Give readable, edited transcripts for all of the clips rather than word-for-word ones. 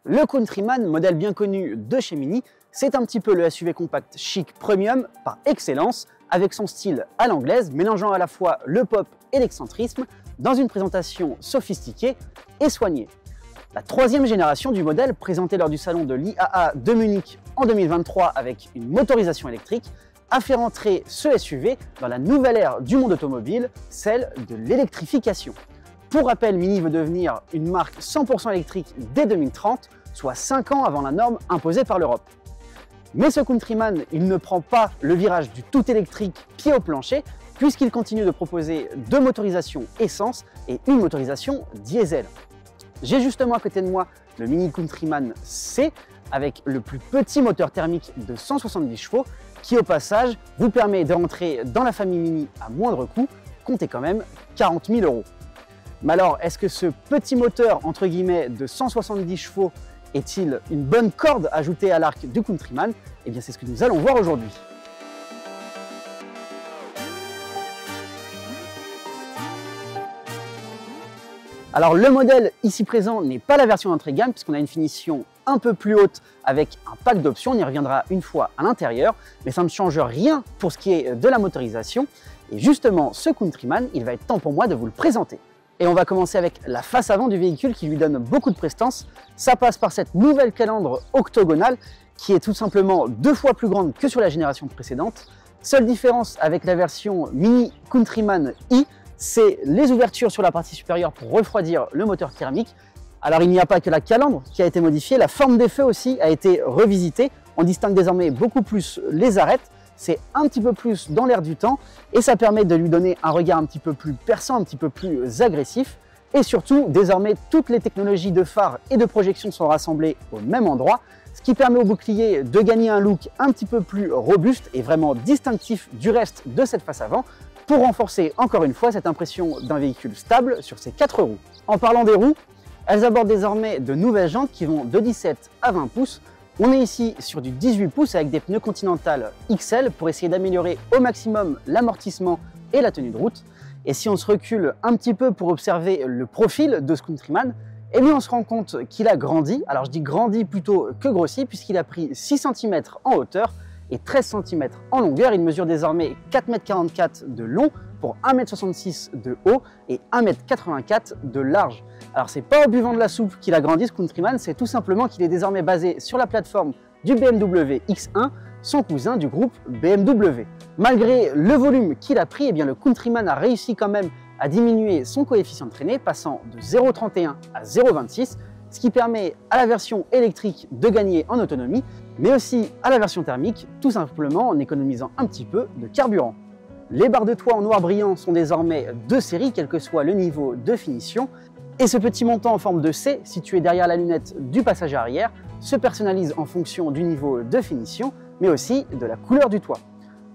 Le Countryman, modèle bien connu de chez Mini, c'est un petit peu le SUV compact chic premium par excellence, avec son style à l'anglaise, mélangeant à la fois le pop et l'excentrisme, dans une présentation sophistiquée et soignée. La troisième génération du modèle, présentée lors du salon de l'IAA de Munich en 2023 avec une motorisation électrique, a fait rentrer ce SUV dans la nouvelle ère du monde automobile, celle de l'électrification. Pour rappel, Mini veut devenir une marque 100% électrique dès 2030, soit 5 ans avant la norme imposée par l'Europe. Mais ce Countryman, il ne prend pas le virage du tout électrique pied au plancher, puisqu'il continue de proposer deux motorisations essence et une motorisation diesel. J'ai justement à côté de moi le Mini Countryman C, avec le plus petit moteur thermique de 170 chevaux, qui au passage vous permet de rentrer dans la famille Mini à moindre coût, comptez quand même 40 000 €. Mais alors, est-ce que ce petit moteur entre guillemets de 170 chevaux est-il une bonne corde ajoutée à l'arc du Countryman? Eh bien, c'est ce que nous allons voir aujourd'hui. Alors, le modèle ici présent n'est pas la version d'entrée de gamme, puisqu'on a une finition un peu plus haute avec un pack d'options. On y reviendra une fois à l'intérieur, mais ça ne change rien pour ce qui est de la motorisation. Et justement, ce Countryman, il va être temps pour moi de vous le présenter. Et on va commencer avec la face avant du véhicule qui lui donne beaucoup de prestance. Ça passe par cette nouvelle calandre octogonale qui est tout simplement 2 fois plus grande que sur la génération précédente. Seule différence avec la version Mini Countryman i, c'est les ouvertures sur la partie supérieure pour refroidir le moteur thermique. Alors il n'y a pas que la calandre qui a été modifiée, la forme des feux aussi a été revisitée. On distingue désormais beaucoup plus les arêtes. C'est un petit peu plus dans l'air du temps et ça permet de lui donner un regard un petit peu plus perçant, un petit peu plus agressif. Et surtout, désormais, toutes les technologies de phare et de projection sont rassemblées au même endroit, ce qui permet au bouclier de gagner un look un petit peu plus robuste et vraiment distinctif du reste de cette face avant, pour renforcer encore une fois cette impression d'un véhicule stable sur ses 4 roues. En parlant des roues, elles abordent désormais de nouvelles jantes qui vont de 17 à 20 pouces. On est ici sur du 18 pouces avec des pneus Continental XL pour essayer d'améliorer au maximum l'amortissement et la tenue de route. Et si on se recule un petit peu pour observer le profil de ce Countryman, eh bien on se rend compte qu'il a grandi. Alors je dis grandi plutôt que grossi puisqu'il a pris 6 cm en hauteur et 13 cm en longueur. Il mesure désormais 4,44 m de long pour 1,66 m de haut et 1,84 m de large. Alors c'est pas au buvant de la soupe qu'il a grandi ce Countryman, c'est tout simplement qu'il est désormais basé sur la plateforme du BMW X1, son cousin du groupe BMW. Malgré le volume qu'il a pris, eh bien le Countryman a réussi quand même à diminuer son coefficient de traînée, passant de 0,31 à 0,26, ce qui permet à la version électrique de gagner en autonomie, mais aussi à la version thermique, tout simplement en économisant un petit peu de carburant. Les barres de toit en noir brillant sont désormais de série, quel que soit le niveau de finition, et ce petit montant en forme de C, situé derrière la lunette du passager arrière, se personnalise en fonction du niveau de finition, mais aussi de la couleur du toit.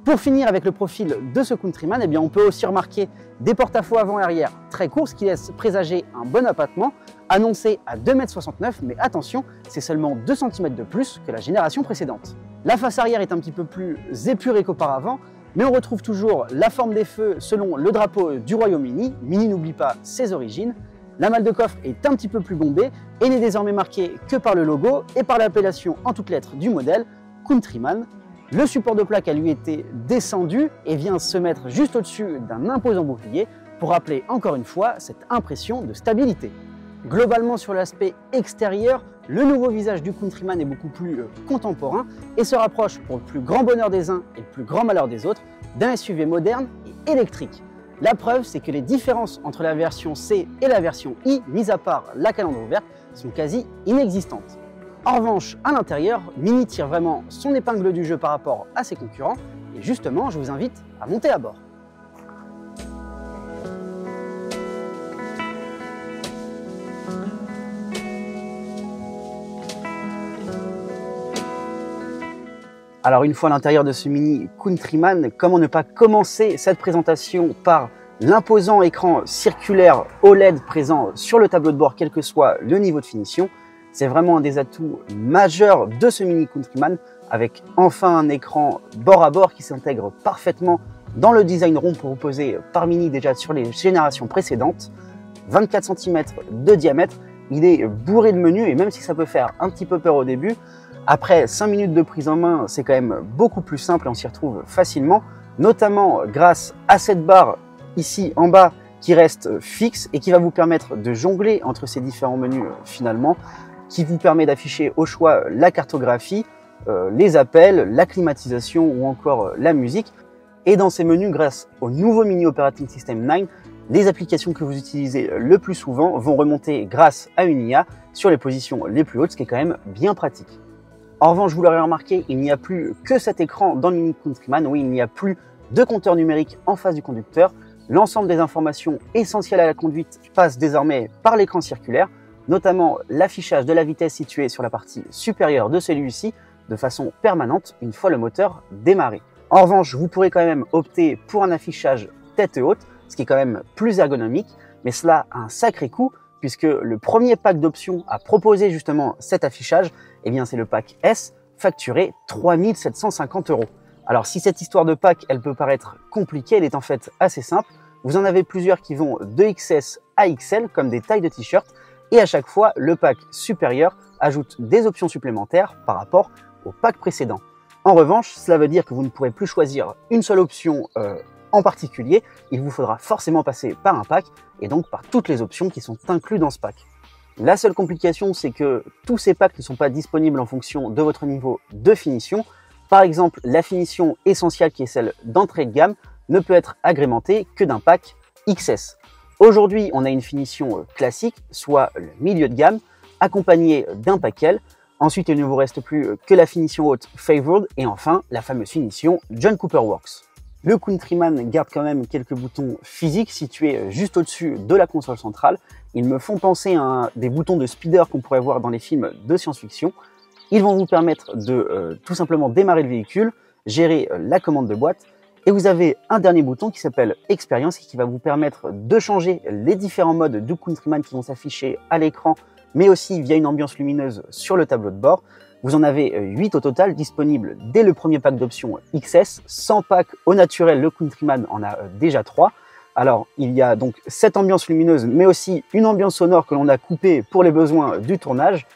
Pour finir avec le profil de ce Countryman, eh bien on peut aussi remarquer des porte-à-faux avant et arrière très courts, ce qui laisse présager un bon appâtement, annoncé à 2,69 m, mais attention, c'est seulement 2 cm de plus que la génération précédente. La face arrière est un petit peu plus épurée qu'auparavant, mais on retrouve toujours la forme des feux selon le drapeau du Royaume-Uni. Mini n'oublie pas ses origines. La malle de coffre est un petit peu plus bombée et n'est désormais marquée que par le logo et par l'appellation en toutes lettres du modèle, Countryman. Le support de plaque a lui été descendu et vient se mettre juste au-dessus d'un imposant bouclier pour rappeler encore une fois cette impression de stabilité. Globalement sur l'aspect extérieur, le nouveau visage du Countryman est beaucoup plus contemporain et se rapproche pour le plus grand bonheur des uns et le plus grand malheur des autres d'un SUV moderne et électrique. La preuve, c'est que les différences entre la version C et la version I, mis à part la calandre ouverte, sont quasi inexistantes. En revanche, à l'intérieur, Mini tire vraiment son épingle du jeu par rapport à ses concurrents et justement, je vous invite à monter à bord. Alors une fois à l'intérieur de ce Mini Countryman, comment ne pas commencer cette présentation par l'imposant écran circulaire OLED présent sur le tableau de bord, quel que soit le niveau de finition. C'est vraiment un des atouts majeurs de ce Mini Countryman, avec enfin un écran bord à bord qui s'intègre parfaitement dans le design rond proposé par Mini déjà sur les générations précédentes. 24 cm de diamètre il est bourré de menus et même si ça peut faire un petit peu peur au début, après 5 minutes de prise en main, c'est quand même beaucoup plus simple et on s'y retrouve facilement, notamment grâce à cette barre ici en bas qui reste fixe et qui va vous permettre de jongler entre ces différents menus finalement, qui vous permet d'afficher au choix la cartographie, les appels, la climatisation ou encore la musique. Et dans ces menus, grâce au nouveau Mini Operating System 9, les applications que vous utilisez le plus souvent vont remonter grâce à une IA sur les positions les plus hautes, ce qui est quand même bien pratique. En revanche, vous l'aurez remarqué, il n'y a plus que cet écran dans le Mini Countryman. Oui, il n'y a plus de compteur numérique en face du conducteur. L'ensemble des informations essentielles à la conduite passent désormais par l'écran circulaire, notamment l'affichage de la vitesse située sur la partie supérieure de celui-ci de façon permanente une fois le moteur démarré. En revanche, vous pourrez quand même opter pour un affichage tête haute, ce qui est quand même plus ergonomique, mais cela a un sacré coût puisque le premier pack d'options à proposer justement cet affichage, eh bien c'est le pack S, facturé 3 750 €. Alors si cette histoire de pack, elle peut paraître compliquée, elle est en fait assez simple. Vous en avez plusieurs qui vont de XS à XL comme des tailles de t-shirt et à chaque fois, le pack supérieur ajoute des options supplémentaires par rapport au pack précédent. En revanche, cela veut dire que vous ne pourrez plus choisir une seule option en particulier, il vous faudra forcément passer par un pack et donc par toutes les options qui sont incluses dans ce pack. La seule complication, c'est que tous ces packs ne sont pas disponibles en fonction de votre niveau de finition. Par exemple, la finition essentielle qui est celle d'entrée de gamme ne peut être agrémentée que d'un pack XS. Aujourd'hui, on a une finition classique, soit le milieu de gamme, accompagnée d'un pack L. Ensuite, il ne vous reste plus que la finition haute Favored et enfin la fameuse finition John Cooper Works. Le Countryman garde quand même quelques boutons physiques situés juste au-dessus de la console centrale. Ils me font penser à des boutons de speeder qu'on pourrait voir dans les films de science-fiction. Ils vont vous permettre de tout simplement démarrer le véhicule, gérer la commande de boîte. Et vous avez un dernier bouton qui s'appelle Expérience et qui va vous permettre de changer les différents modes du Countryman qui vont s'afficher à l'écran, mais aussi via une ambiance lumineuse sur le tableau de bord. Vous en avez 8 au total disponibles dès le premier pack d'options XS. Sans pack au naturel, le Countryman en a déjà 3. Alors, il y a donc cette ambiance lumineuse, mais aussi une ambiance sonore que l'on a coupée pour les besoins du tournage.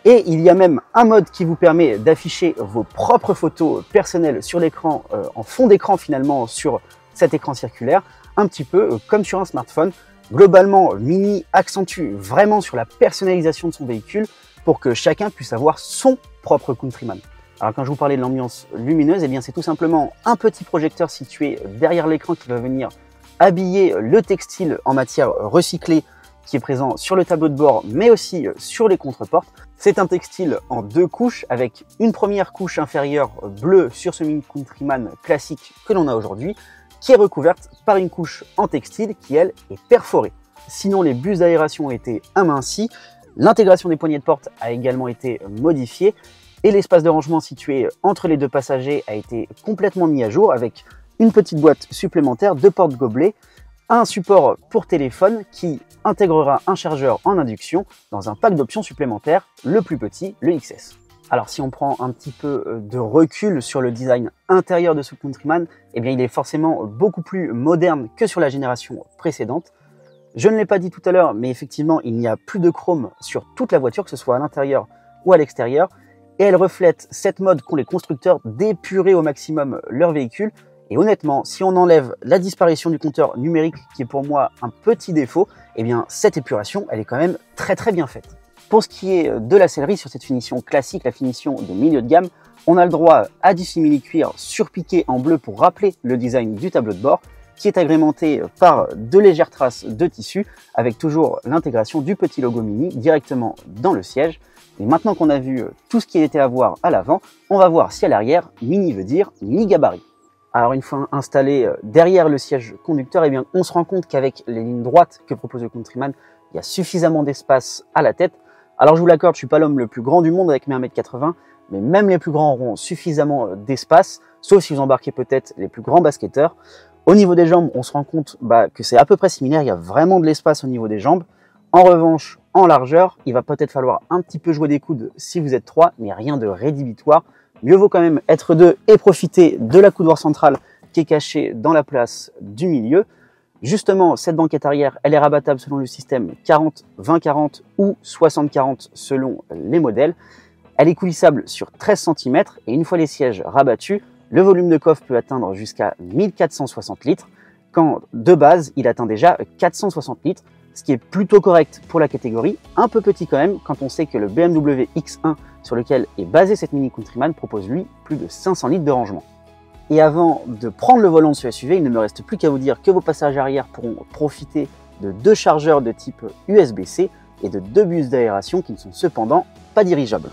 Et il y a même un mode qui vous permet d'afficher vos propres photos personnelles sur l'écran, en fond d'écran finalement sur cet écran circulaire, un petit peu comme sur un smartphone. Globalement, Mini accentue vraiment sur la personnalisation de son véhicule pour que chacun puisse avoir son propre Countryman. Alors quand je vous parlais de l'ambiance lumineuse, eh bien c'est tout simplement un petit projecteur situé derrière l'écran qui va venir habiller le textile en matière recyclée qui est présent sur le tableau de bord mais aussi sur les contreportes. C'est un textile en 2 couches avec une première couche inférieure bleue sur ce Mini Countryman classique que l'on a aujourd'hui qui est recouverte par une couche en textile qui elle est perforée. Sinon les bus d'aération ont été amincis, l'intégration des poignées de porte a également été modifiée et l'espace de rangement situé entre les deux passagers a été complètement mis à jour avec une petite boîte supplémentaire, 2 porte-gobelets, un support pour téléphone qui intégrera un chargeur en induction dans un pack d'options supplémentaires, le plus petit, le XS. Alors si on prend un petit peu de recul sur le design intérieur de ce Countryman, eh bien il est forcément beaucoup plus moderne que sur la génération précédente. Je ne l'ai pas dit tout à l'heure, mais effectivement il n'y a plus de chrome sur toute la voiture, que ce soit à l'intérieur ou à l'extérieur, et elle reflète cette mode qu'ont les constructeurs d'épurer au maximum leur véhicule. Et honnêtement, si on enlève la disparition du compteur numérique, qui est pour moi un petit défaut, eh bien cette épuration, elle est quand même très bien faite. Pour ce qui est de la sellerie sur cette finition classique, la finition de milieu de gamme, on a le droit à du simili-cuir surpiqué en bleu pour rappeler le design du tableau de bord, qui est agrémenté par de légères traces de tissu, avec toujours l'intégration du petit logo Mini directement dans le siège. Et maintenant qu'on a vu tout ce qui était à voir à l'avant, on va voir si à l'arrière, Mini veut dire Mini gabarit. Alors une fois installé derrière le siège conducteur, eh bien, on se rend compte qu'avec les lignes droites que propose le Countryman, il y a suffisamment d'espace à la tête. Alors je vous l'accorde, je suis pas l'homme le plus grand du monde avec mes 1,80 m, mais même les plus grands auront suffisamment d'espace, sauf si vous embarquez peut-être les plus grands basketteurs. Au niveau des jambes, on se rend compte que c'est à peu près similaire, il y a vraiment de l'espace au niveau des jambes. En revanche, en largeur, il va peut-être falloir un petit peu jouer des coudes si vous êtes 3, mais rien de rédhibitoire. Mieux vaut quand même être 2 et profiter de la coudoir centrale qui est cachée dans la place du milieu. Justement, cette banquette arrière, elle est rabattable selon le système 40, 20-40 ou 60-40 selon les modèles. Elle est coulissable sur 13 cm et une fois les sièges rabattus, le volume de coffre peut atteindre jusqu'à 1460 litres, quand de base, il atteint déjà 460 litres, ce qui est plutôt correct pour la catégorie, un peu petit quand même quand on sait que le BMW X1 sur lequel est basé cette Mini Countryman propose lui plus de 500 litres de rangement. Et avant de prendre le volant de ce SUV, il ne me reste plus qu'à vous dire que vos passagers arrière pourront profiter de 2 chargeurs de type USB-C et de 2 bus d'aération qui ne sont cependant pas dirigeables.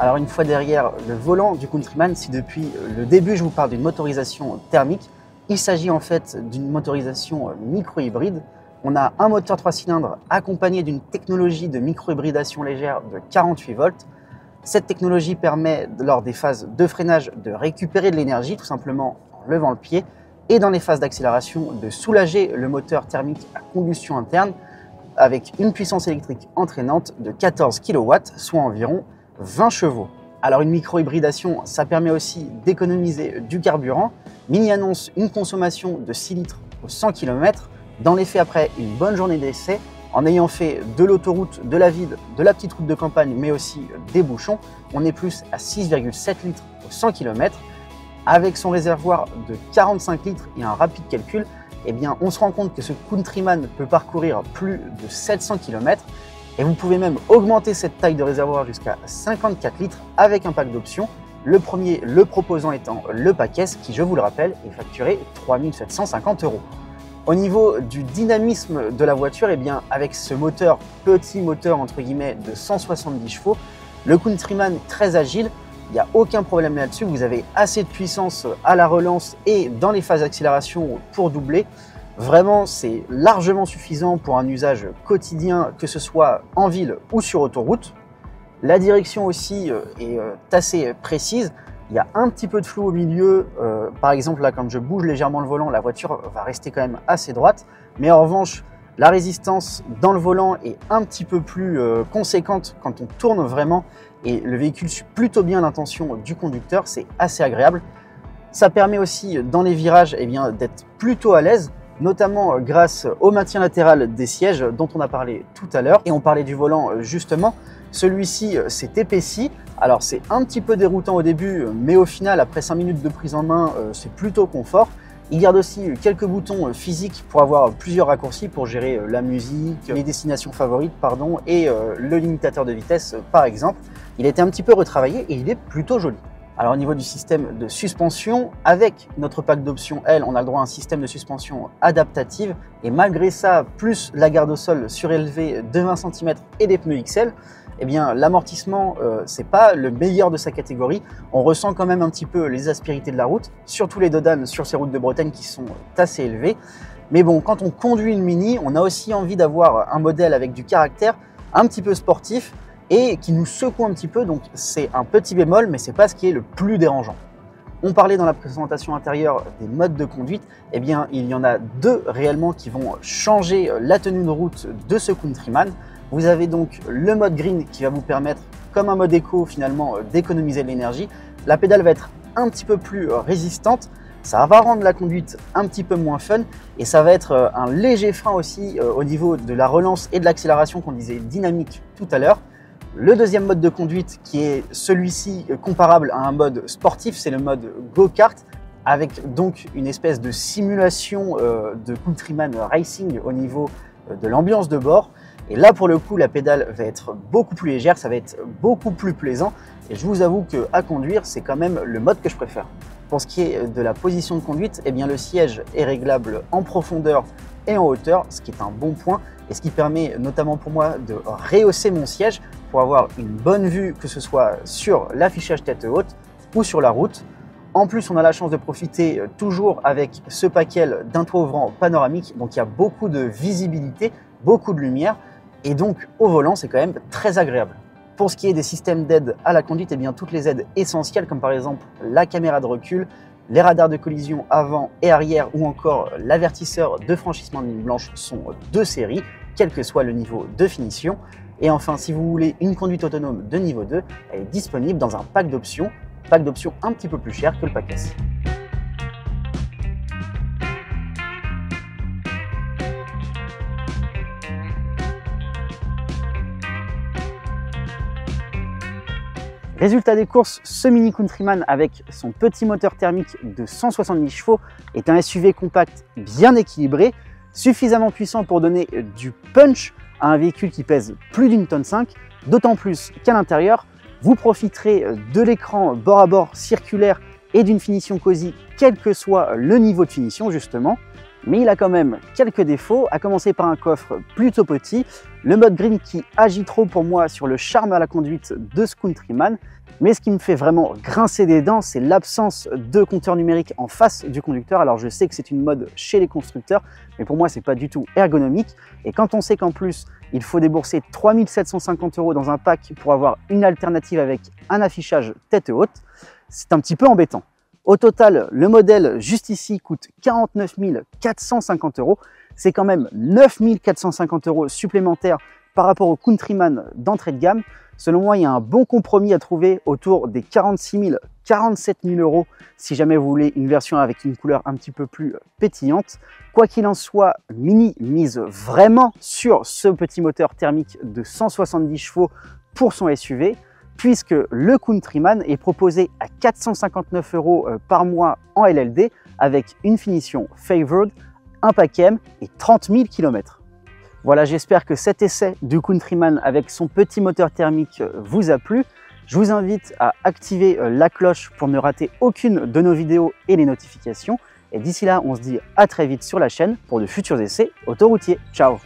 Alors une fois derrière le volant du Countryman, si depuis le début je vous parle d'une motorisation thermique, il s'agit en fait d'une motorisation micro-hybride. On a un moteur 3 cylindres accompagné d'une technologie de micro-hybridation légère de 48 volts. Cette technologie permet lors des phases de freinage de récupérer de l'énergie tout simplement en levant le pied et dans les phases d'accélération de soulager le moteur thermique à combustion interne avec une puissance électrique entraînante de 14 kW, soit environ 20 chevaux. Alors une micro-hybridation, ça permet aussi d'économiser du carburant. Mini annonce une consommation de 6 litres au 100 km. Dans les faits, après une bonne journée d'essai, en ayant fait de l'autoroute, de la ville, de la petite route de campagne, mais aussi des bouchons, on est plus à 6,7 litres au 100 km. Avec son réservoir de 45 litres et un rapide calcul, eh bien, on se rend compte que ce Countryman peut parcourir plus de 700 km. Et vous pouvez même augmenter cette taille de réservoir jusqu'à 54 litres avec un pack d'options. Le premier, le proposant étant le Pack S, qui je vous le rappelle, est facturé 3 750 €. Au niveau du dynamisme de la voiture, eh bien, avec ce moteur, petit moteur entre guillemets de 170 chevaux, le Countryman très agile, il n'y a aucun problème là-dessus. Vous avez assez de puissance à la relance et dans les phases d'accélération pour doubler. Vraiment, c'est largement suffisant pour un usage quotidien, que ce soit en ville ou sur autoroute. La direction aussi est assez précise. Il y a un petit peu de flou au milieu. Par exemple, là, quand je bouge légèrement le volant, la voiture va rester quand même assez droite. Mais en revanche, la résistance dans le volant est un petit peu plus conséquente quand on tourne vraiment. Et le véhicule suit plutôt bien l'intention du conducteur. C'est assez agréable. Ça permet aussi, dans les virages, eh bien, d'être plutôt à l'aise, notamment grâce au maintien latéral des sièges dont on a parlé tout à l'heure. Et on parlait du volant justement, celui-ci s'est épaissi. Alors c'est un petit peu déroutant au début, mais au final, après 5 minutes de prise en main, c'est plutôt confort. Il garde aussi quelques boutons physiques pour avoir plusieurs raccourcis pour gérer la musique, les destinations favorites, pardon, et le limitateur de vitesse par exemple. Il a été un petit peu retravaillé et il est plutôt joli. Alors au niveau du système de suspension, avec notre pack d'options L, on a le droit à un système de suspension adaptative et malgré ça, plus la garde au sol surélevée de 20 cm et des pneus XL, eh bien l'amortissement, c'est pas le meilleur de sa catégorie. On ressent quand même un petit peu les aspérités de la route, surtout les dodanes sur ces routes de Bretagne qui sont assez élevées. Mais bon, quand on conduit une Mini, on a aussi envie d'avoir un modèle avec du caractère, un petit peu sportif, et qui nous secoue un petit peu, donc c'est un petit bémol, mais c'est pas ce qui est le plus dérangeant. On parlait dans la présentation intérieure des modes de conduite, eh bien il y en a 2 réellement qui vont changer la tenue de route de ce Countryman. Vous avez donc le mode green qui va vous permettre, comme un mode éco finalement, d'économiser de l'énergie. La pédale va être un petit peu plus résistante, ça va rendre la conduite un petit peu moins fun et ça va être un léger frein aussi au niveau de la relance et de l'accélération qu'on disait dynamique tout à l'heure. Le deuxième mode de conduite qui est celui-ci comparable à un mode sportif, c'est le mode go-kart avec donc une espèce de simulation de Countryman Racing au niveau de l'ambiance de bord. Et là pour le coup la pédale va être beaucoup plus légère, ça va être beaucoup plus plaisant et je vous avoue qu'à conduire c'est quand même le mode que je préfère. Pour ce qui est de la position de conduite, eh bien, le siège est réglable en profondeur et en hauteur, ce qui est un bon point et ce qui permet notamment pour moi de rehausser mon siège pour avoir une bonne vue, que ce soit sur l'affichage tête haute ou sur la route. En plus, on a la chance de profiter toujours avec ce paquet d'un toit ouvrant panoramique, donc il y a beaucoup de visibilité, beaucoup de lumière et donc au volant c'est quand même très agréable. Pour ce qui est des systèmes d'aide à la conduite, eh bien, toutes les aides essentielles comme par exemple la caméra de recul, les radars de collision avant et arrière ou encore l'avertisseur de franchissement de ligne blanche sont de série quel que soit le niveau de finition. Et enfin, si vous voulez une conduite autonome de niveau 2, elle est disponible dans un pack d'options un petit peu plus cher que le pack S. Résultat des courses, ce Mini Countryman avec son petit moteur thermique de 170 chevaux est un SUV compact bien équilibré, suffisamment puissant pour donner du punch à un véhicule qui pèse plus d'une tonne 5, d'autant plus qu'à l'intérieur, vous profiterez de l'écran bord à bord circulaire et d'une finition cosy, quel que soit le niveau de finition justement. Mais il a quand même quelques défauts, à commencer par un coffre plutôt petit, le mode green qui agit trop pour moi sur le charme à la conduite de ce Countryman. Mais ce qui me fait vraiment grincer des dents, c'est l'absence de compteur numérique en face du conducteur. Alors je sais que c'est une mode chez les constructeurs, mais pour moi c'est pas du tout ergonomique. Et quand on sait qu'en plus il faut débourser 3 750 € dans un pack pour avoir une alternative avec un affichage tête haute, c'est un petit peu embêtant. Au total, le modèle juste ici coûte 49 450 €. C'est quand même 9 450 € supplémentaires par rapport au Countryman d'entrée de gamme. Selon moi, il y a un bon compromis à trouver autour des 46 000, 47 000 € si jamais vous voulez une version avec une couleur un petit peu plus pétillante. Quoi qu'il en soit, Mini mise vraiment sur ce petit moteur thermique de 170 chevaux pour son SUV, puisque le Countryman est proposé à 459 € par mois en LLD avec une finition Favored, un pack M et 30 000 km. Voilà, j'espère que cet essai du Countryman avec son petit moteur thermique vous a plu. Je vous invite à activer la cloche pour ne rater aucune de nos vidéos et les notifications. Et d'ici là, on se dit à très vite sur la chaîne pour de futurs essais autoroutiers. Ciao!